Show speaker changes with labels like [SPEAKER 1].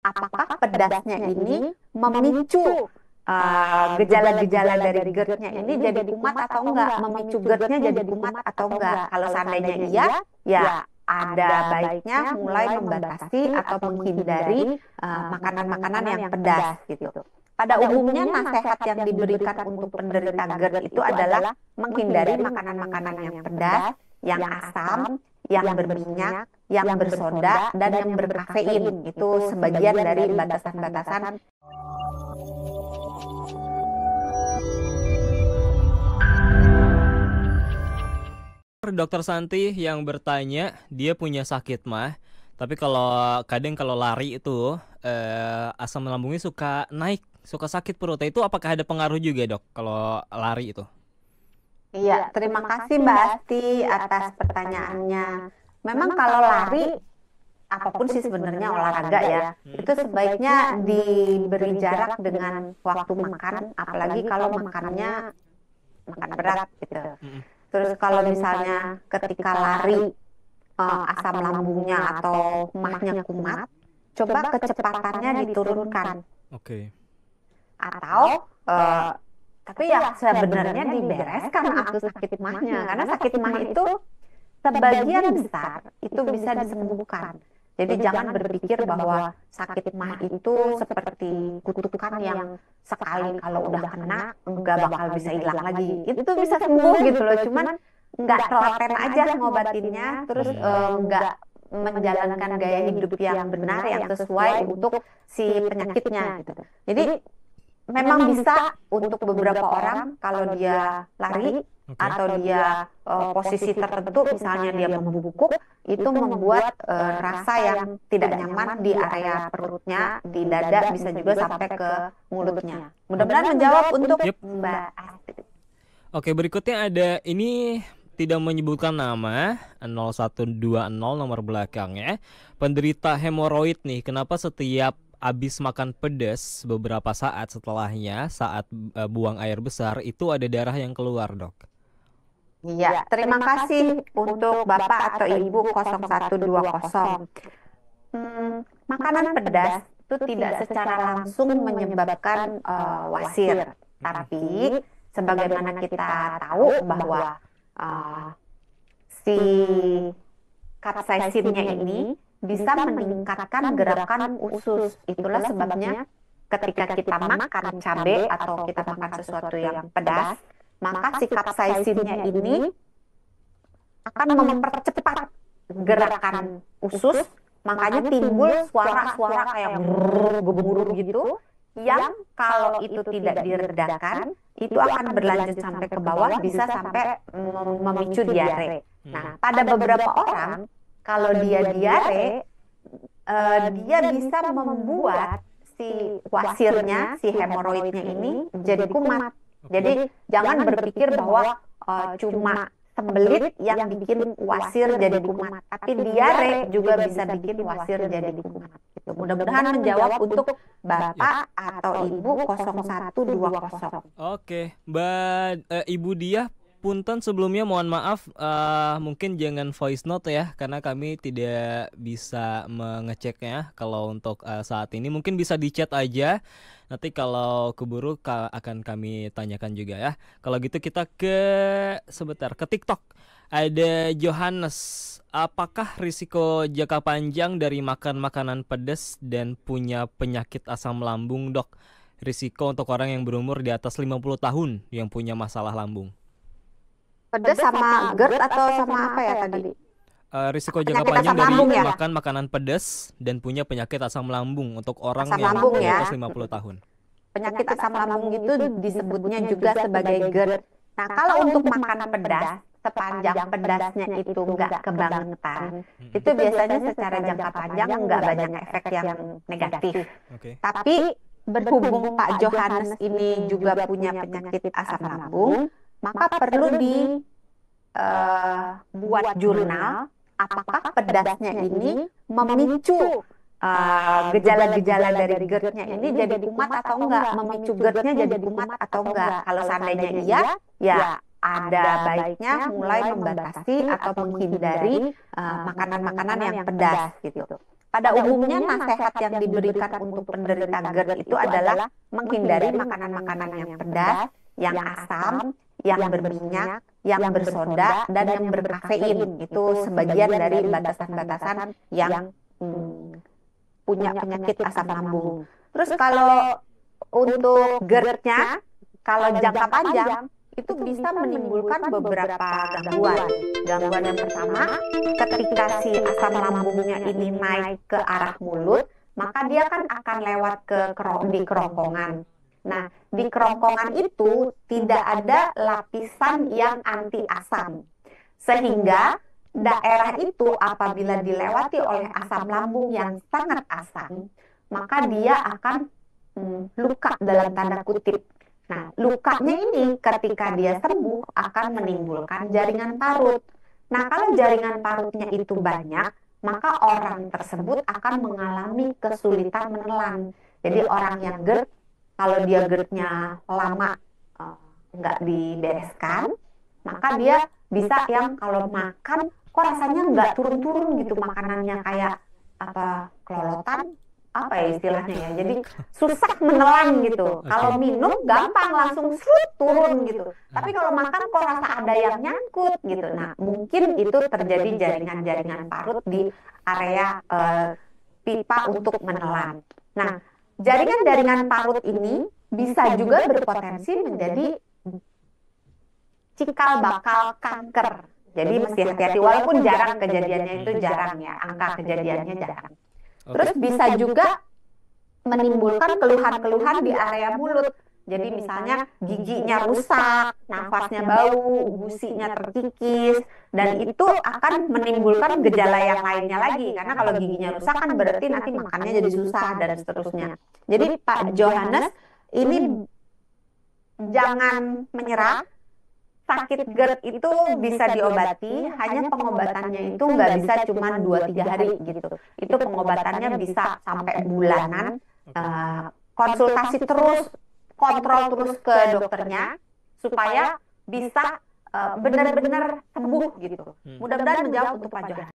[SPEAKER 1] apakah pedasnya ini memicu gejala-gejala dari GERD-nya ini jadi kumat atau enggak, memicu GERD-nya jadi kumat atau enggak. Kalau seandainya iya, ya ada baiknya mulai membatasi atau menghindari makanan-makanan yang pedas gitu. Pada umumnya nasihat yang diberikan untuk penderita GERD itu adalah menghindari makanan-makanan yang pedas, yang asam, yang berminyak, yang bersoda, dan yang berkafein. Itu sebagian dari batasan-batasan.
[SPEAKER 2] Dokter Santi yang bertanya, dia punya sakit mah, tapi kadang kalau lari itu asam lambungnya suka naik, suka sakit perutnya. Itu apakah ada pengaruh juga, Dok, kalau lari itu?
[SPEAKER 1] Iya, terima kasih Mbak Asti atas pertanyaannya. Memang kalau lari, apapun sih sebenarnya olahraga ya, itu sebaiknya diberi jarak dengan waktu makan, apalagi kalau makannya makan berat gitu. Terus kalau misalnya ketika lari asam lambungnya atau mahnya kumat, coba kecepatannya diturunkan.
[SPEAKER 2] Oke.
[SPEAKER 1] Atau tapi ya sebenarnya dibereskan aku sakit mahnya, karena sakit mah itu sebagian besar itu bisa disembuhkan. Jadi jangan berpikir bahwa sakit mah itu seperti kutukan yang sekali kalau udah kena nggak bakal bisa hilang lagi. Itu bisa sembuh gitu loh, cuman nggak telaten aja ngobatinnya, terus nggak menjalankan gaya hidup yang benar, yang sesuai untuk si penyakitnya gitu. Jadi memang bisa untuk beberapa orang kalau dia lari atau dia posisi tertentu, misalnya dia membungkuk, itu membuat rasa yang tidak nyaman di area perutnya, di dada, bisa juga sampai ke mulutnya. Mudah-mudahan menjawab untuk Mbak Astrid.
[SPEAKER 2] Oke, berikutnya ada ini tidak menyebutkan nama, 0120 nomor belakangnya. Penderita hemoroid nih, kenapa setiap habis makan pedas beberapa saat setelahnya, saat buang air besar, itu ada darah yang keluar, Dok?
[SPEAKER 1] Iya, terima kasih untuk Bapak atau Ibu 0120. Makanan pedas itu tidak secara langsung menyebabkan wasir, tapi sebagaimana kita tahu bahwa si capsaicinnya ini bisa meningkatkan gerakan usus. Itulah sebabnya ketika kita makan cabai atau kita makan sesuatu yang pedas, maka si capsaicinnya ini akan mempercepat gerakan usus, makanya timbul suara-suara kayak gemuruh gitu, yang kalau itu tidak diredakan, itu akan berlanjut sampai ke bawah, bisa sampai memicu diare. Nah, pada beberapa orang, kalau dia diare, dia bisa membuat si wasirnya, si hemoroidnya ini jadi kumat. Jadi jangan berpikir bahwa cuma sembelit yang bikin wasir jadi kumat, tapi diare juga bisa bikin wasir jadi kumat. Gitu. Mudah-mudahan menjawab untuk Bapak atau Ibu 0120.
[SPEAKER 2] Oke, Ibu Diah, punten sebelumnya mohon maaf, mungkin jangan voice note ya, karena kami tidak bisa mengeceknya. Kalau untuk saat ini mungkin bisa di chat aja. Nanti kalau keburu akan kami tanyakan juga ya. Kalau gitu kita sebentar ke TikTok. Ada Johannes, apakah risiko jangka panjang dari makan makanan pedas dan punya penyakit asam lambung, Dok? Risiko untuk orang yang berumur di atas 50 tahun yang punya masalah lambung.
[SPEAKER 1] Pedas sama GERD atau sama apa ya tadi?
[SPEAKER 2] Risiko jangka panjang dari makan makanan pedas dan punya penyakit asam lambung untuk orang yang di atas 50 tahun.
[SPEAKER 1] Penyakit asam lambung itu disebutnya juga sebagai GERD. Nah, kalau untuk makan pedas, sepanjang pedasnya itu nggak kebangetan, itu biasanya secara jangka panjang nggak banyak efek yang negatif. Tapi berhubung Pak Johannes ini juga punya penyakit asam lambung, maka perlu dibuat jurnal apakah pedasnya ini memicu gejala-gejala dari GERD-nya ini jadi kumat atau enggak, memicu GERD-nya jadi kumat atau enggak. Kalau seandainya iya, ya ada baiknya mulai membatasi atau menghindari makanan-makanan yang pedas gitu. pada umumnya nasihat yang diberikan untuk penderita GERD itu adalah menghindari makanan-makanan yang pedas, yang asam, yang berminyak, yang bersoda, dan yang berkafein. Itu sebagian dari batasan-batasan yang punya penyakit asam lambung. Terus kalau untuk GERD-nya, kalau jangka panjang, itu bisa menimbulkan beberapa gangguan. Gangguan yang pertama, ketika si asam lambungnya ini naik ke arah mulut, maka dia kan akan lewat di kerongkongan. Nah, di kerongkongan itu tidak ada lapisan yang anti asam. Sehingga daerah itu apabila dilewati oleh asam lambung yang sangat asam, maka dia akan luka dalam tanda kutip. Nah, lukanya ini ketika dia sembuh akan menimbulkan jaringan parut. Nah, kalau jaringan parutnya itu banyak, maka orang tersebut akan mengalami kesulitan menelan. Jadi orang yang GERD, kalau dia GERD-nya lama nggak dibereskan, maka dia bisa yang kalau makan kok rasanya nggak turun-turun gitu makanannya, kayak apa, kelolotan, apa ya istilahnya ya, jadi susah menelan gitu. Kalau minum gampang langsung turun gitu, tapi kalau makan kok rasa ada yang nyangkut gitu. Nah, mungkin itu terjadi jaringan-jaringan parut di area pipa untuk menelan. Nah, jaringan-jaringan parut ini bisa juga berpotensi menjadi cikal bakal kanker. Jadi mesti hati-hati, walaupun jarang kejadiannya, itu jarang ya, angka kejadiannya jarang. Terus bisa juga menimbulkan keluhan-keluhan di area mulut. Jadi misalnya giginya rusak, nafasnya bau, gusinya terkikis, dan itu akan menimbulkan gejala yang lainnya lagi. Karena kalau giginya rusak kan berarti nanti makannya jadi susah dan seterusnya. Jadi Pak Johannes, ini jangan menyerah. Sakit GERD itu bisa diobati, hanya pengobatannya itu nggak bisa cuma 2-3 hari gitu. Itu pengobatannya bisa sampai bulanan. Konsultasi terus, kontrol terus ke dokternya supaya bisa benar-benar sembuh gitu. Mudah-mudahan menjawab untuk Pak Johannes.